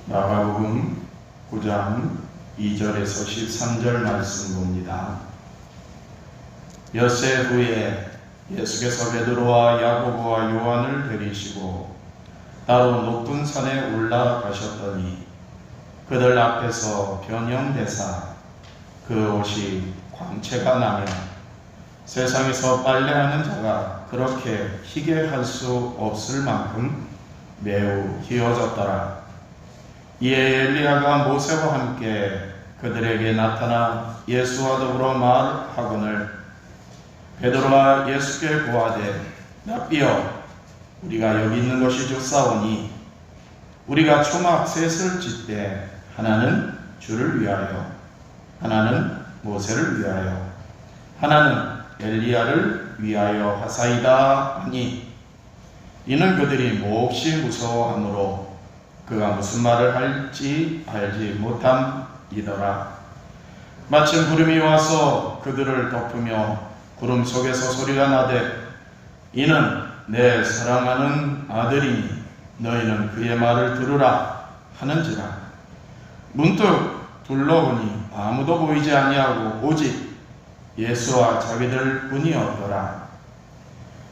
마가복음 9장 2절에서 13절 말씀 봅니다. 엿새 후에 예수께서 베드로와 야고보와 요한을 데리시고 따로 높은 산에 올라가셨더니 그들 앞에서 변형되사 그 옷이 광채가 나며 세상에서 빨래하는 자가 그렇게 희게 할 수 없을 만큼 매우 희어졌더라. 이에 엘리야가 모세와 함께 그들에게 나타나 예수와 더불어 말하거늘 베드로가 예수께 고하되 랍비여, 우리가 여기 있는 것이 좋사오니 우리가 초막 셋을 짓되 하나는 주를 위하여, 하나는 모세를 위하여, 하나는 엘리야를 위하여 하사이다 하니, 이는 그들이 몹시 무서워하므로 그가 무슨 말을 할지 알지 못함이더라. 마침 구름이 와서 그들을 덮으며 구름 속에서 소리가 나되 이는 내 사랑하는 아들이니 너희는 그의 말을 들으라 하는지라. 문득 둘러보니 아무도 보이지 아니하고 오직 예수와 자기들 뿐이었더라.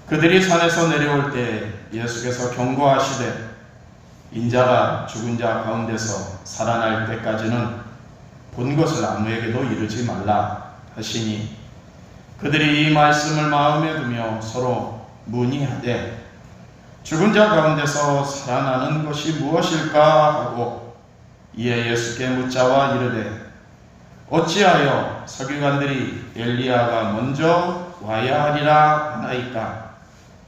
그들이 산에서 내려올 때 예수께서 경고하시되 인자가 죽은 자 가운데서 살아날 때까지는 본 것을 아무에게도 이르지 말라 하시니, 그들이 이 말씀을 마음에 두며 서로 문의하되 죽은 자 가운데서 살아나는 것이 무엇일까 하고 이에 예수께 묻자와 이르되 어찌하여 서기관들이 엘리야가 먼저 와야 하리라 하나이까?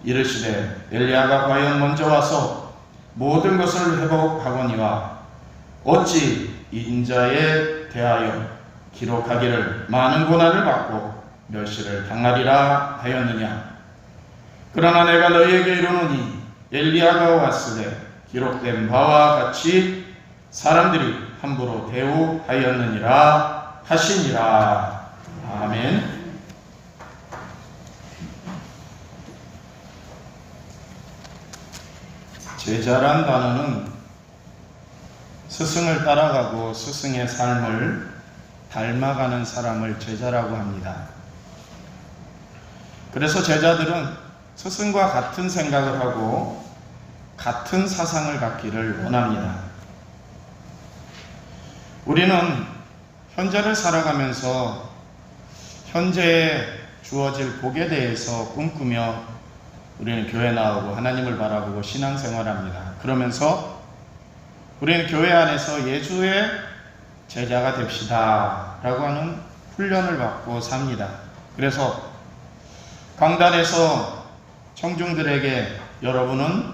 이르시되 엘리야가 과연 먼저 와서 모든 것을 회복하거니와 어찌 인자에 대하여 기록하기를 많은 고난을 받고 멸시를 당하리라 하였느냐? 그러나 내가 너희에게 이르노니 엘리야가 왔으되 기록된 바와 같이 사람들이 함부로 대우하였느니라 하시니라. 아멘. 제자란 단어는 스승을 따라가고 스승의 삶을 닮아가는 사람을 제자라고 합니다. 그래서 제자들은 스승과 같은 생각을 하고 같은 사상을 갖기를 원합니다. 우리는 현재를 살아가면서 현재에 주어질 복에 대해서 꿈꾸며 우리는 교회 나오고 하나님을 바라보고 신앙생활합니다. 그러면서 우리는 교회 안에서 예수의 제자가 됩시다 라고 하는 훈련을 받고 삽니다. 그래서 강단에서 청중들에게 여러분은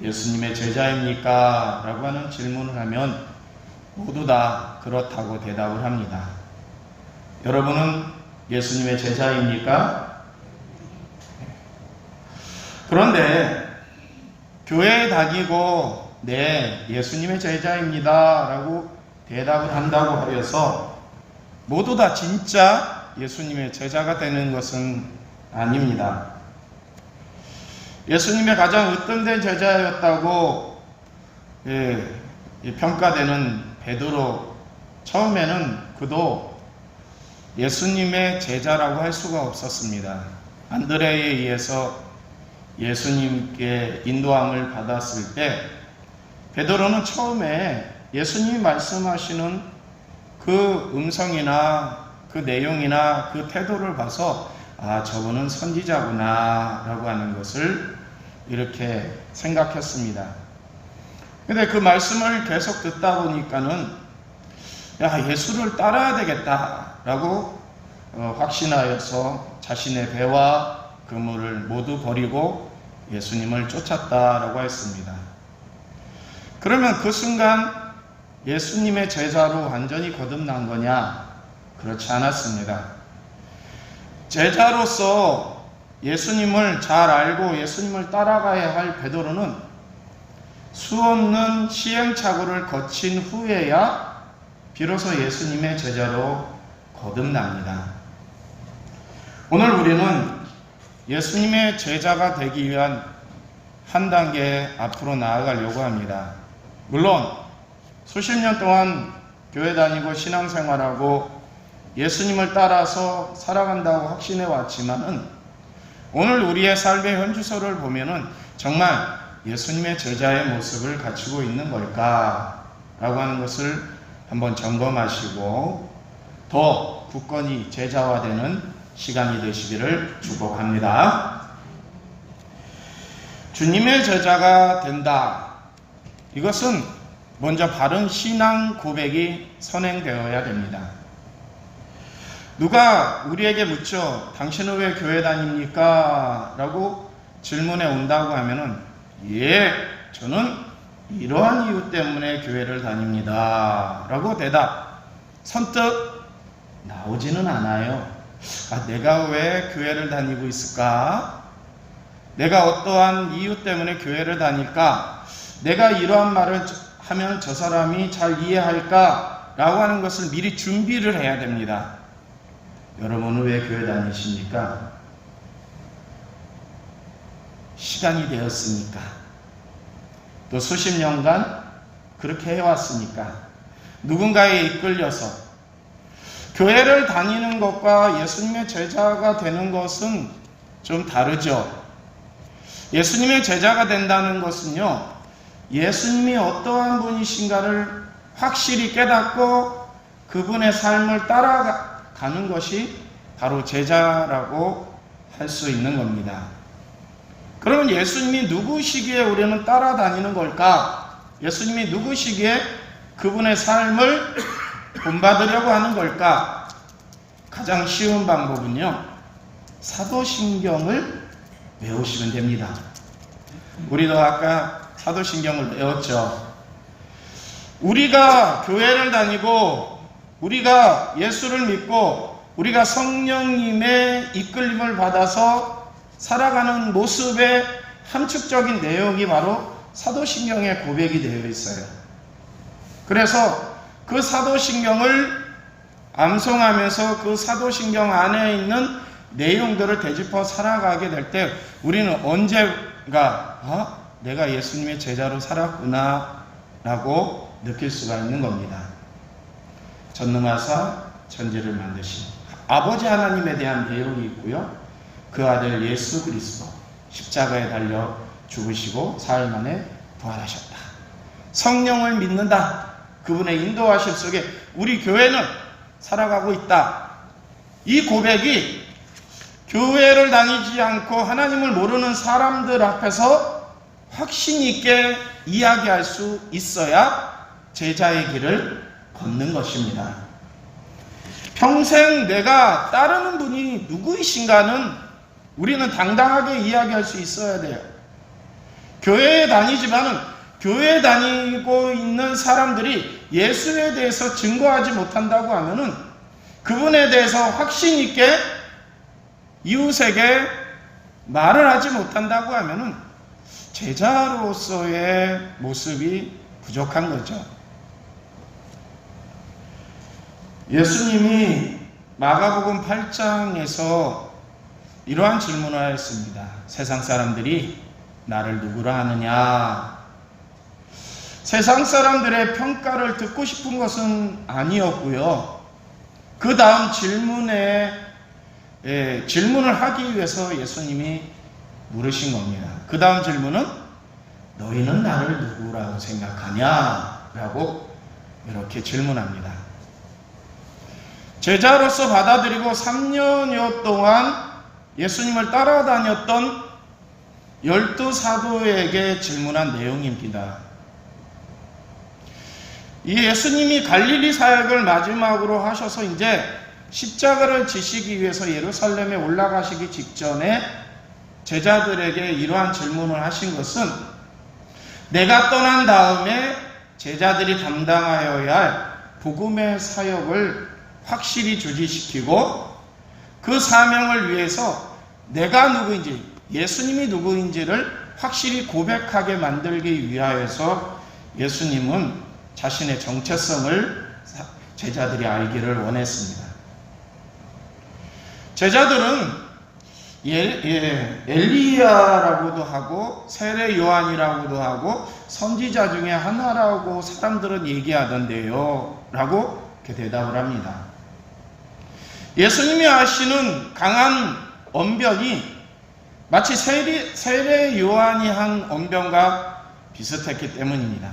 예수님의 제자입니까? 라고 하는 질문을 하면 모두 다 그렇다고 대답을 합니다. 여러분은 예수님의 제자입니까? 그런데 교회에 다니고 네, 예수님의 제자입니다 라고 대답을 한다고 하여서 모두 다 진짜 예수님의 제자가 되는 것은 아닙니다. 예수님의 가장 으뜸된 제자였다고 평가되는 베드로, 처음에는 그도 예수님의 제자라고 할 수가 없었습니다. 안드레에 의해서 예수님께 인도함을 받았을 때 베드로는 처음에 예수님이 말씀하시는 그 음성이나 그 내용이나 그 태도를 봐서 아, 저분은 선지자구나 라고 하는 것을 이렇게 생각했습니다. 근데 그 말씀을 계속 듣다 보니까는 야, 예수를 따라야 되겠다 라고 확신하여서 자신의 배와 그물을 모두 버리고 예수님을 쫓았다라고 했습니다. 그러면 그 순간 예수님의 제자로 완전히 거듭난 거냐? 그렇지 않았습니다. 제자로서 예수님을 잘 알고 예수님을 따라가야 할 베드로는 수없는 시행착오를 거친 후에야 비로소 예수님의 제자로 거듭납니다. 오늘 우리는 예수님의 제자가 되기 위한 한 단계 앞으로 나아가려고 합니다. 물론 수십 년 동안 교회 다니고 신앙생활하고 예수님을 따라서 살아간다고 확신해 왔지만은 오늘 우리의 삶의 현주소를 보면은 정말 예수님의 제자의 모습을 갖추고 있는 걸까? 라고 하는 것을 한번 점검하시고 더 굳건히 제자화되는 시간이 되시기를 축복합니다. 주님의 제자가 된다. 이것은 먼저 바른 신앙 고백이 선행되어야 됩니다. 누가 우리에게 묻죠. 당신은 왜 교회 다닙니까? 라고 질문해 온다고 하면은 예, 저는 이러한 이유 때문에 교회를 다닙니다. 라고 대답. 선뜻 나오지는 않아요. 내가 왜 교회를 다니고 있을까? 내가 어떠한 이유 때문에 교회를 다닐까? 내가 이러한 말을 하면 저 사람이 잘 이해할까? 라고 하는 것을 미리 준비를 해야 됩니다. 여러분은 왜 교회 다니십니까? 시간이 되었으니까. 또 수십 년간 그렇게 해왔으니까. 누군가에 이끌려서. 교회를 다니는 것과 예수님의 제자가 되는 것은 좀 다르죠. 예수님의 제자가 된다는 것은요, 예수님이 어떠한 분이신가를 확실히 깨닫고 그분의 삶을 따라가는 것이 바로 제자라고 할 수 있는 겁니다. 그러면 예수님이 누구시기에 우리는 따라다니는 걸까? 예수님이 누구시기에 그분의 삶을 본받으려고 하는 걸까? 가장 쉬운 방법은요, 사도신경을 외우시면 됩니다. 우리도 아까 사도신경을 배웠죠. 우리가 교회를 다니고 우리가 예수를 믿고 우리가 성령님의 이끌림을 받아서 살아가는 모습의 함축적인 내용이 바로 사도신경의 고백이 되어 있어요. 그래서 그 사도신경을 암송하면서 그 사도신경 안에 있는 내용들을 되짚어 살아가게 될 때 우리는 언젠가 내가 예수님의 제자로 살았구나 라고 느낄 수가 있는 겁니다. 전능하사 천지를 만드신 아버지 하나님에 대한 내용이 있고요. 그 아들 예수 그리스도 십자가에 달려 죽으시고 사흘 만에 부활하셨다. 성령을 믿는다. 그분의 인도하심 속에 우리 교회는 살아가고 있다. 이 고백이 교회를 다니지 않고 하나님을 모르는 사람들 앞에서 확신 있게 이야기할 수 있어야 제자의 길을 걷는 것입니다. 평생 내가 따르는 분이 누구이신가는 우리는 당당하게 이야기할 수 있어야 돼요. 교회에 다니지만은 교회에 다니고 있는 사람들이 예수에 대해서 증거하지 못한다고 하면은 그분에 대해서 확신 있게 이웃에게 말을 하지 못한다고 하면은 제자로서의 모습이 부족한 거죠. 예수님이 마가복음 8장에서 이러한 질문을 하였습니다. 세상 사람들이 나를 누구라 하느냐? 세상 사람들의 평가를 듣고 싶은 것은 아니었고요. 그 다음 질문을 하기 위해서 예수님이 물으신 겁니다. 그 다음 질문은 너희는 나를 누구라고 생각하냐? 라고 이렇게 질문합니다. 제자로서 받아들이고 3년여 동안 예수님을 따라다녔던 12사도에게 질문한 내용입니다. 이 예수님이 갈릴리 사역을 마지막으로 하셔서 이제 십자가를 지시기 위해서 예루살렘에 올라가시기 직전에 제자들에게 이러한 질문을 하신 것은 내가 떠난 다음에 제자들이 담당하여야 할 복음의 사역을 확실히 주지시키고 그 사명을 위해서 내가 누구인지, 예수님이 누구인지를 확실히 고백하게 만들기 위하여서 예수님은 자신의 정체성을 제자들이 알기를 원했습니다. 제자들은 엘리야라고도 하고 세례 요한이라고도 하고 선지자 중에 하나라고 사람들은 얘기하던데요 라고 이렇게 대답을 합니다. 예수님이 하시는 강한 언변이 마치 세례 요한이 한 언변과 비슷했기 때문입니다.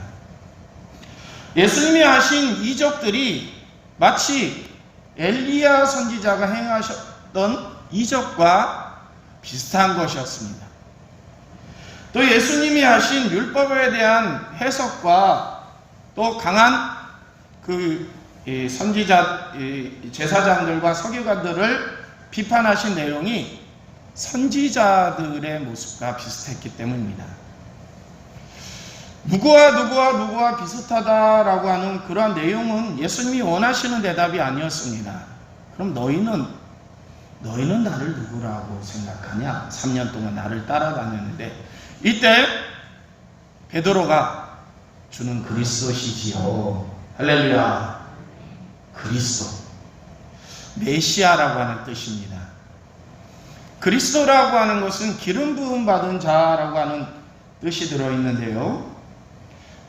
예수님이 하신 이적들이 마치 엘리야 선지자가 행하셨던 이적과 비슷한 것이었습니다. 또 예수님이 하신 율법에 대한 해석과 또 강한 선지자, 제사장들과 서기관들을 비판하신 내용이 선지자들의 모습과 비슷했기 때문입니다. 누구와 비슷하다라고 하는 그러한 내용은 예수님이 원하시는 대답이 아니었습니다. 그럼 너희는 나를 누구라고 생각하냐? 3년 동안 나를 따라다녔는데 이때 베드로가 주는 그리스도시지요. 할렐루야. 그리스도. 메시아라고 하는 뜻입니다. 그리스도라고 하는 것은 기름 부음 받은 자라고 하는 뜻이 들어있는데요.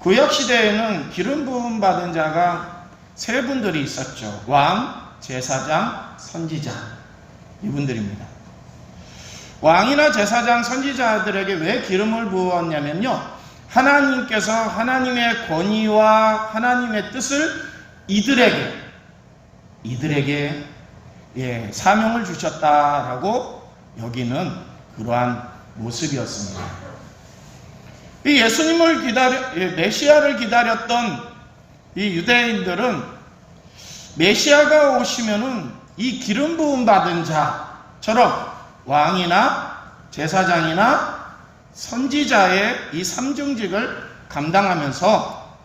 구약시대에는 기름 부음 받은 자가 세 분들이 있었죠. 왕, 제사장, 선지자. 이분들입니다. 왕이나 제사장, 선지자들에게 왜 기름을 부었냐면요, 하나님께서 하나님의 권위와 하나님의 뜻을 이들에게 사명을 주셨다라고 여기는 그러한 모습이었습니다. 이 메시아를 기다렸던 이 유대인들은 메시아가 오시면은 이 기름 부음 받은 자처럼 왕이나 제사장이나 선지자의 이 삼중직을 감당하면서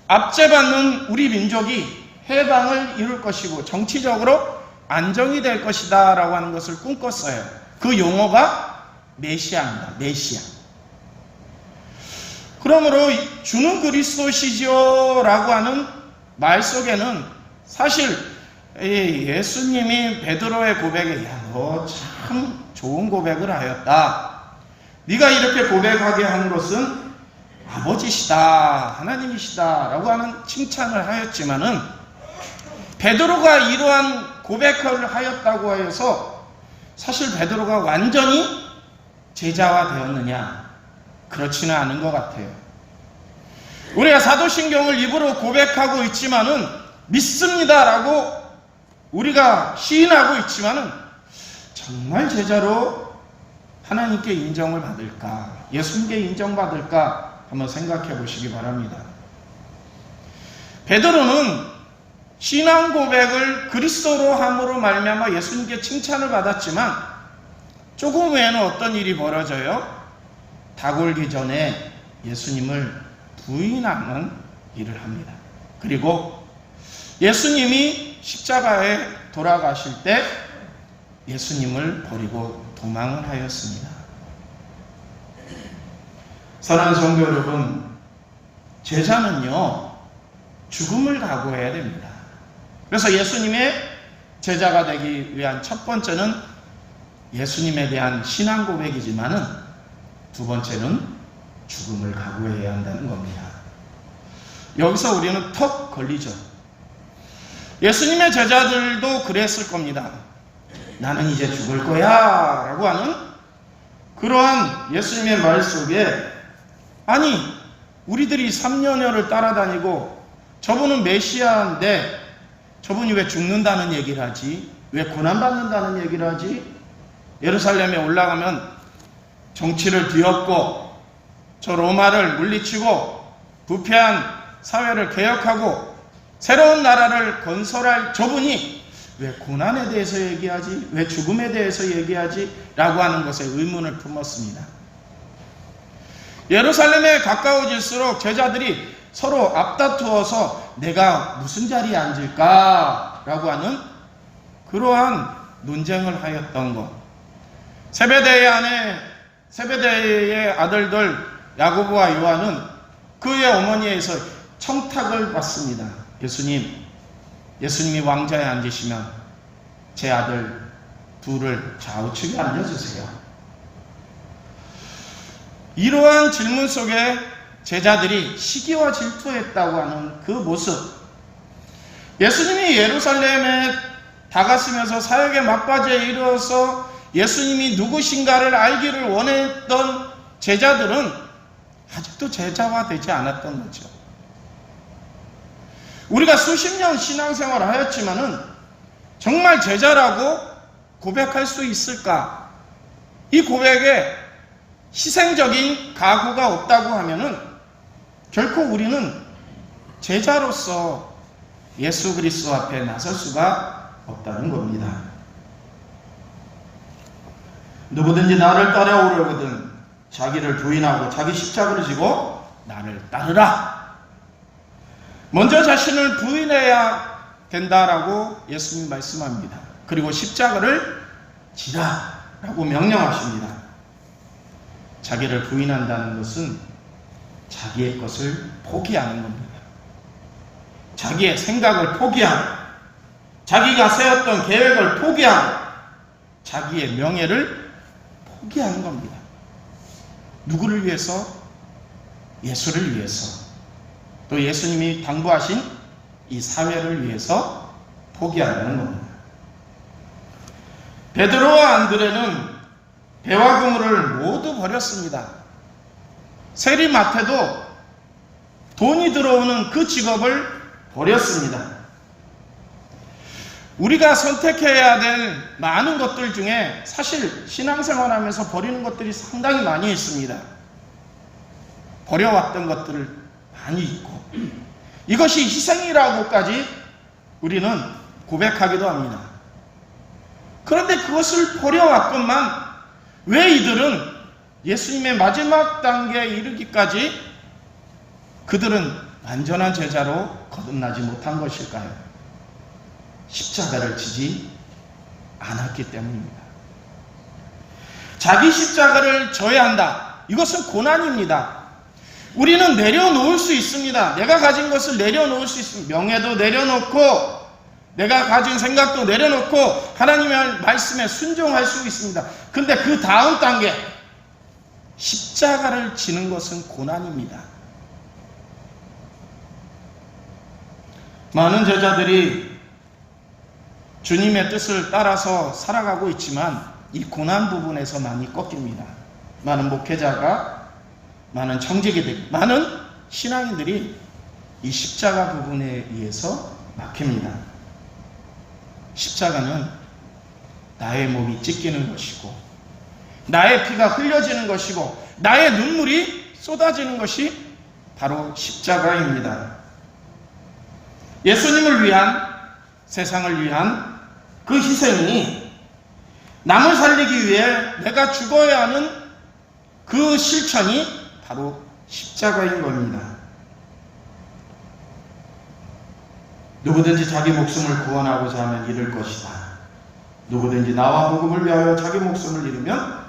압제받는 우리 민족이 해방을 이룰 것이고 정치적으로 안정이 될 것이다 라고 하는 것을 꿈꿨어요. 그 용어가 메시아입니다. 메시아. 그러므로 주는 그리스도시죠 라고 하는 말 속에는 사실 예수님이 베드로의 고백에 너 참 좋은 고백을 하였다. 네가 이렇게 고백하게 한 것은 아버지시다, 하나님이시다 라고 하는 칭찬을 하였지만은 베드로가 이러한 고백을 하였다고 하여서 사실 베드로가 완전히 제자화 되었느냐? 그렇지는 않은 것 같아요. 우리가 사도신경을 입으로 고백하고 있지만은 믿습니다라고 우리가 시인하고 있지만은 정말 제자로 하나님께 인정을 받을까? 예수님께 인정받을까? 한번 생각해 보시기 바랍니다. 베드로는 신앙 고백을 그리스도로 함으로 말미암아 예수님께 칭찬을 받았지만 조금 후에는 어떤 일이 벌어져요? 닭 울기 전에 예수님을 부인하는 일을 합니다. 그리고 예수님이 십자가에 돌아가실 때 예수님을 버리고 도망을 하였습니다. 사랑하는 성도 여러분, 제자는요 죽음을 각오해야 됩니다. 그래서 예수님의 제자가 되기 위한 첫 번째는 예수님에 대한 신앙 고백이지만은 두 번째는 죽음을 각오해야 한다는 겁니다. 여기서 우리는 턱 걸리죠. 예수님의 제자들도 그랬을 겁니다. 나는 이제 죽을 거야 라고 하는 그러한 예수님의 말 속에 아니 우리들이 3년여를 따라다니고 저분은 메시아인데 저분이 왜 죽는다는 얘기를 하지? 왜 고난받는다는 얘기를 하지? 예루살렘에 올라가면 정치를 뒤엎고 저 로마를 물리치고 부패한 사회를 개혁하고 새로운 나라를 건설할 저분이 왜 고난에 대해서 얘기하지? 왜 죽음에 대해서 얘기하지? 라고 하는 것에 의문을 품었습니다. 예루살렘에 가까워질수록 제자들이 서로 앞다투어서 내가 무슨 자리에 앉을까? 라고 하는 그러한 논쟁을 하였던 것. 세베대의 아들들 야고보와 요한은 그의 어머니에서 청탁을 받습니다. 예수님이 왕좌에 앉으시면 제 아들 둘을 좌우측에 앉아주세요. 이러한 질문 속에 제자들이 시기와 질투했다고 하는 그 모습, 예수님이 예루살렘에 다가서면서 사역의 막바지에 이르러서 예수님이 누구신가를 알기를 원했던 제자들은 아직도 제자가 되지 않았던 거죠. 우리가 수십 년 신앙생활을 하였지만은 정말 제자라고 고백할 수 있을까? 이 고백에 희생적인 각오가 없다고 하면은 결코 우리는 제자로서 예수 그리스도 앞에 나설 수가 없다는 겁니다. 누구든지 나를 따라오려거든 자기를 부인하고 자기 십자가를 지고 나를 따르라. 먼저 자신을 부인해야 된다라고 예수님 말씀합니다. 그리고 십자가를 지라라고 명령하십니다. 자기를 부인한다는 것은 자기의 것을 포기하는 겁니다. 자기의 생각을 포기하고 자기가 세웠던 계획을 포기하고 자기의 명예를 포기하는 겁니다. 누구를 위해서? 예수를 위해서. 또 예수님이 당부하신 이 사회를 위해서 포기한다는 겁니다. 베드로와 안드레는 배와 그물을 모두 버렸습니다. 세리마태도 돈이 들어오는 그 직업을 버렸습니다. 우리가 선택해야 될 많은 것들 중에 사실 신앙생활하면서 버리는 것들이 상당히 많이 있습니다. 버려왔던 것들 많이 있고 이것이 희생이라고까지 우리는 고백하기도 합니다. 그런데 그것을 버려왔건만 왜 이들은 예수님의 마지막 단계에 이르기까지 그들은 완전한 제자로 거듭나지 못한 것일까요? 십자가를 지지 않았기 때문입니다. 자기 십자가를 져야 한다. 이것은 고난입니다. 우리는 내려놓을 수 있습니다. 내가 가진 것을 내려놓을 수 있습니다. 명예도 내려놓고 내가 가진 생각도 내려놓고 하나님의 말씀에 순종할 수 있습니다. 근데 그 다음 단계 십자가를 지는 것은 고난입니다. 많은 제자들이 주님의 뜻을 따라서 살아가고 있지만 이 고난 부분에서 많이 꺾입니다. 많은 목회자가, 많은 청지기들, 많은 신앙인들이 이 십자가 부분에 의해서 막힙니다. 십자가는 나의 몸이 찢기는 것이고 나의 피가 흘려지는 것이고 나의 눈물이 쏟아지는 것이 바로 십자가입니다. 예수님을 위한, 세상을 위한 그 희생이 남을 살리기 위해 내가 죽어야 하는 그 실천이 바로 십자가인 겁니다. 누구든지 자기 목숨을 구원하고자 하면 잃을 것이다. 누구든지 나와 복음을 위하여 자기 목숨을 잃으면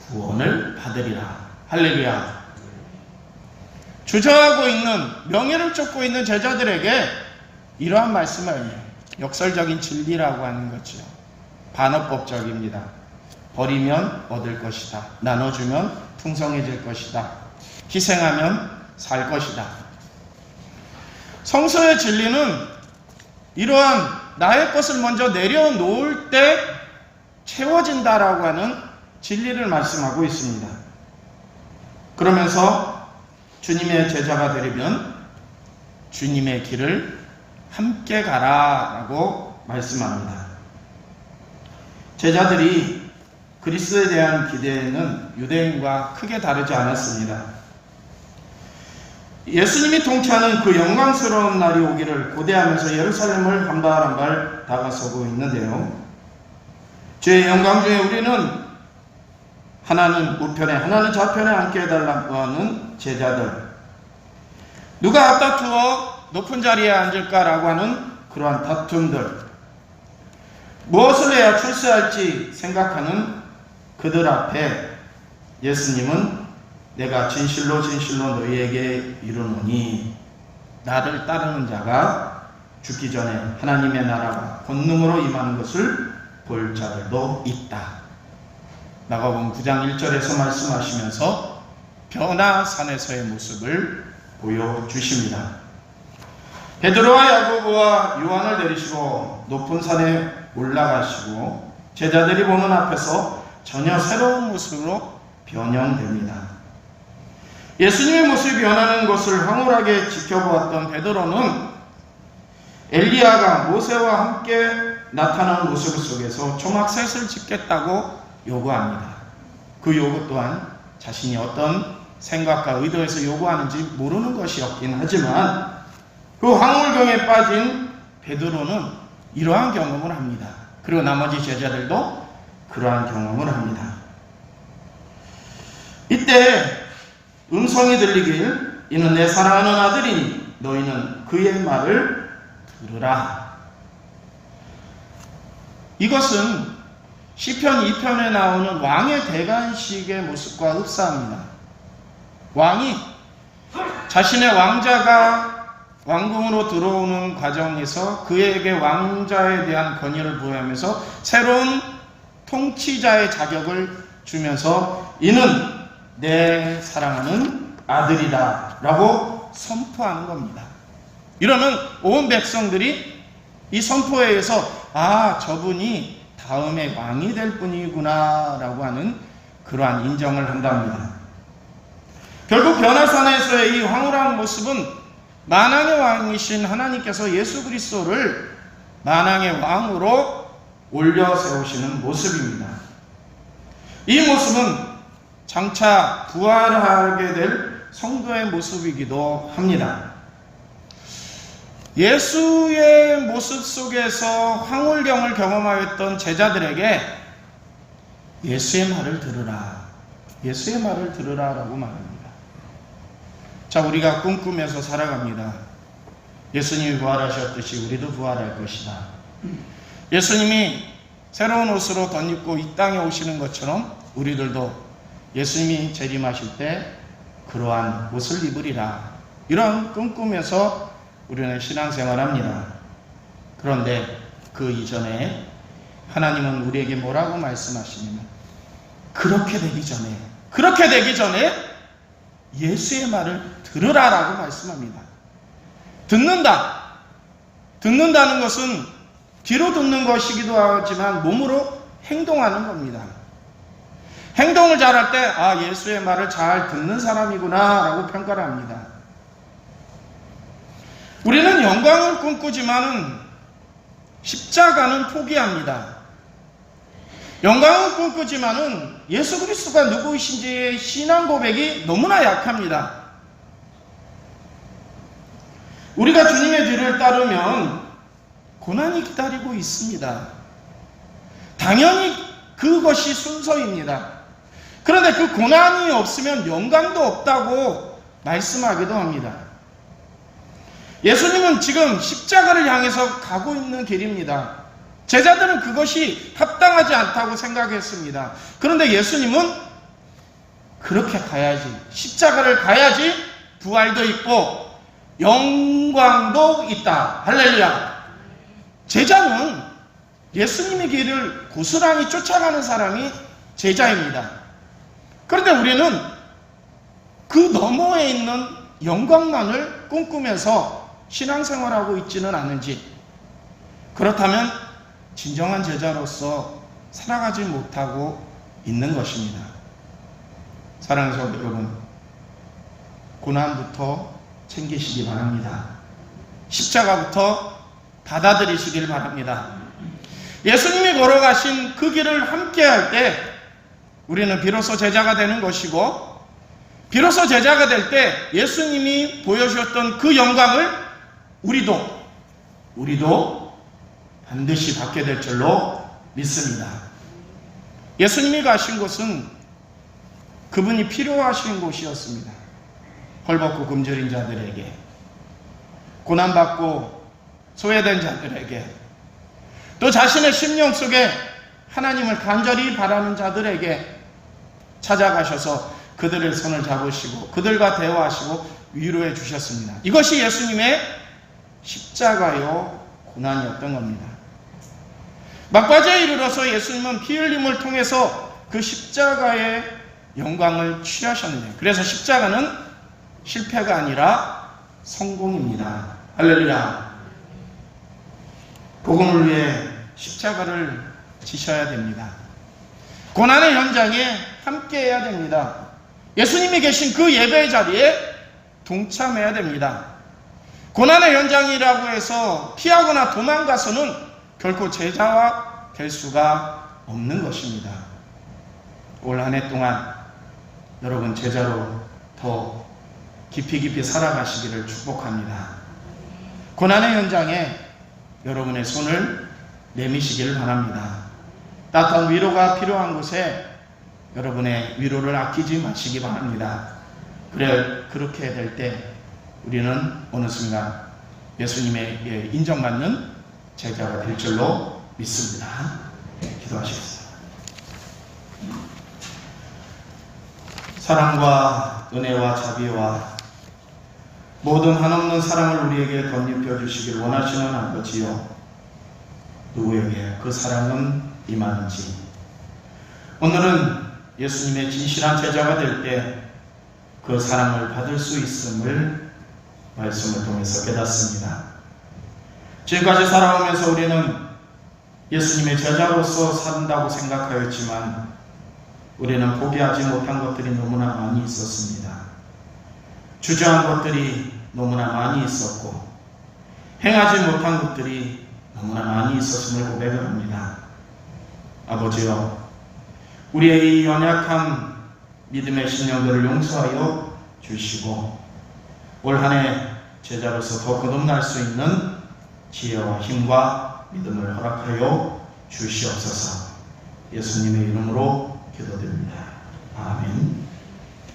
구원을 받으리라. 할렐루야. 주저하고 있는, 명예를 쫓고 있는 제자들에게 이러한 말씀을 역설적인 진리라고 하는 거죠. 반어법적입니다. 버리면 얻을 것이다. 나눠주면 풍성해질 것이다. 희생하면 살 것이다. 성서의 진리는 이러한 나의 것을 먼저 내려놓을 때 채워진다라고 하는 진리를 말씀하고 있습니다. 그러면서 주님의 제자가 되려면 주님의 길을 함께 가라라고 말씀합니다. 제자들이 그리스도에 대한 기대는 유대인과 크게 다르지 않았습니다. 예수님이 통치하는 그 영광스러운 날이 오기를 고대하면서 예루살렘을 한 발 한 발 다가서고 있는데요. 주의 영광 중에 우리는 하나는 우편에 하나는 좌편에 앉게 해달라고 하는 제자들, 누가 앞다투어 높은 자리에 앉을까라고 하는 그러한 다툼들, 무엇을 해야 출세할지 생각하는 그들 앞에 예수님은 내가 진실로 진실로 너희에게 이르노니 나를 따르는 자가 죽기 전에 하나님의 나라가 권능으로 임하는 것을 볼 자들도 있다. 마가복음 9장 1절에서 말씀하시면서 변화산에서의 모습을 보여주십니다. 베드로와 야고보와 요한을 데리시고 높은 산에 올라가시고 제자들이 보는 앞에서 전혀 새로운 모습으로 변형됩니다. 예수님의 모습이 변하는 것을 황홀하게 지켜보았던 베드로는 엘리야가 모세와 함께 나타난 모습 속에서 초막셋을 짓겠다고 요구합니다. 그 요구 또한 자신이 어떤 생각과 의도에서 요구하는지 모르는 것이었긴 하지만 그 황홀경에 빠진 베드로는 이러한 경험을 합니다. 그리고 나머지 제자들도 그러한 경험을 합니다. 이때 음성이 들리길 이는 내 사랑하는 아들이니 너희는 그의 말을 들으라. 이것은 시편 2편에 나오는 왕의 대관식의 모습과 흡사합니다. 왕이 자신의 왕자가 왕궁으로 들어오는 과정에서 그에게 왕자에 대한 권위를 부여하면서 새로운 통치자의 자격을 주면서 이는 내 사랑하는 아들이다 라고 선포하는 겁니다. 이러면 온 백성들이 이 선포에 의해서 저분이 다음에 왕이 될 분이구나 라고 하는 그러한 인정을 한답니다. 결국 변화산에서의 이 황홀한 모습은 만왕의 왕이신 하나님께서 예수 그리스도를 만왕의 왕으로 올려 세우시는 모습입니다. 이 모습은 장차 부활하게 될 성도의 모습이기도 합니다. 예수의 모습 속에서 황홀경을 경험하였던 제자들에게 예수의 말을 들으라, 예수의 말을 들으라 라고 말합니다. 자, 우리가 꿈꾸면서 살아갑니다. 예수님이 부활하셨듯이 우리도 부활할 것이다. 예수님이 새로운 옷으로 덧입고 이 땅에 오시는 것처럼 우리들도 예수님이 재림하실 때 그러한 옷을 입으리라. 이런 꿈꾸면서 우리는 신앙생활합니다. 그런데 그 이전에 하나님은 우리에게 뭐라고 말씀하시냐면 그렇게 되기 전에 예수의 말을 들으라라고 말씀합니다. 듣는다는 것은 귀로 듣는 것이기도 하지만 몸으로 행동하는 겁니다. 행동을 잘할 때 예수의 말을 잘 듣는 사람이구나 라고 평가를 합니다. 우리는 영광을 꿈꾸지만 십자가는 포기합니다. 영광을 꿈꾸지만은 예수 그리스도가 누구이신지의 신앙 고백이 너무나 약합니다. 우리가 주님의 뒤를 따르면 고난이 기다리고 있습니다. 당연히 그것이 순서입니다. 그런데 그 고난이 없으면 영광도 없다고 말씀하기도 합니다. 예수님은 지금 십자가를 향해서 가고 있는 길입니다. 제자들은 그것이 합당하지 않다고 생각했습니다. 그런데 예수님은 그렇게 가야지, 십자가를 가야지 부활도 있고 영광도 있다. 할렐루야. 제자는 예수님의 길을 고스란히 쫓아가는 사람이 제자입니다. 그런데 우리는 그 너머에 있는 영광만을 꿈꾸면서 신앙생활하고 있지는 않은지, 그렇다면 진정한 제자로서 살아가지 못하고 있는 것입니다. 사랑하는 성도 여러분, 고난부터 챙기시기 바랍니다. 십자가부터 받아들이시길 바랍니다. 예수님이 걸어가신 그 길을 함께 할 때 우리는 비로소 제자가 되는 것이고, 비로소 제자가 될 때 예수님이 보여주셨던 그 영광을 우리도 반드시 받게 될 줄로 믿습니다. 예수님이 가신 곳은 그분이 필요하신 곳이었습니다. 헐벗고 굶주린 자들에게, 고난받고 소외된 자들에게, 또 자신의 심령 속에 하나님을 간절히 바라는 자들에게 찾아가셔서 그들의 손을 잡으시고 그들과 대화하시고 위로해 주셨습니다. 이것이 예수님의 십자가요 고난이었던 겁니다. 막바지에 이르러서 예수님은 피 흘림을 통해서 그 십자가의 영광을 취하셨는데, 그래서 십자가는 실패가 아니라 성공입니다. 할렐루야. 복음을 위해 십자가를 지셔야 됩니다. 고난의 현장에 함께해야 됩니다. 예수님이 계신 그 예배의 자리에 동참해야 됩니다. 고난의 현장이라고 해서 피하거나 도망가서는 결코 제자와 될 수가 없는 것입니다. 올 한 해 동안 여러분 제자로 더 깊이 살아가시기를 축복합니다. 고난의 현장에 여러분의 손을 내미시기를 바랍니다. 따뜻한 위로가 필요한 곳에 여러분의 위로를 아끼지 마시기 바랍니다. 그렇게 될 때 우리는 어느 순간 예수님의 인정받는 제자가 될 줄로 믿습니다. 기도하시겠습니다. 사랑과 은혜와 자비와 모든 한없는 사랑을 우리에게 덧입혀 주시길 원하시는 아버지요, 누구에게 그 사랑은 임하는지 오늘은 예수님의 진실한 제자가 될 때 그 사랑을 받을 수 있음을 말씀을 통해서 깨닫습니다. 지금까지 살아오면서 우리는 예수님의 제자로서 산다고 생각하였지만 우리는 포기하지 못한 것들이 너무나 많이 있었습니다. 주저한 것들이 너무나 많이 있었고 행하지 못한 것들이 너무나 많이 있었음을 고백을 합니다. 아버지여, 우리의 이 연약한 믿음의 신령들을 용서하여 주시고 올 한 해 제자로서 더 거듭날 수 있는 지혜와 힘과 믿음을 허락하여 주시옵소서. 예수님의 이름으로 기도드립니다. 아멘.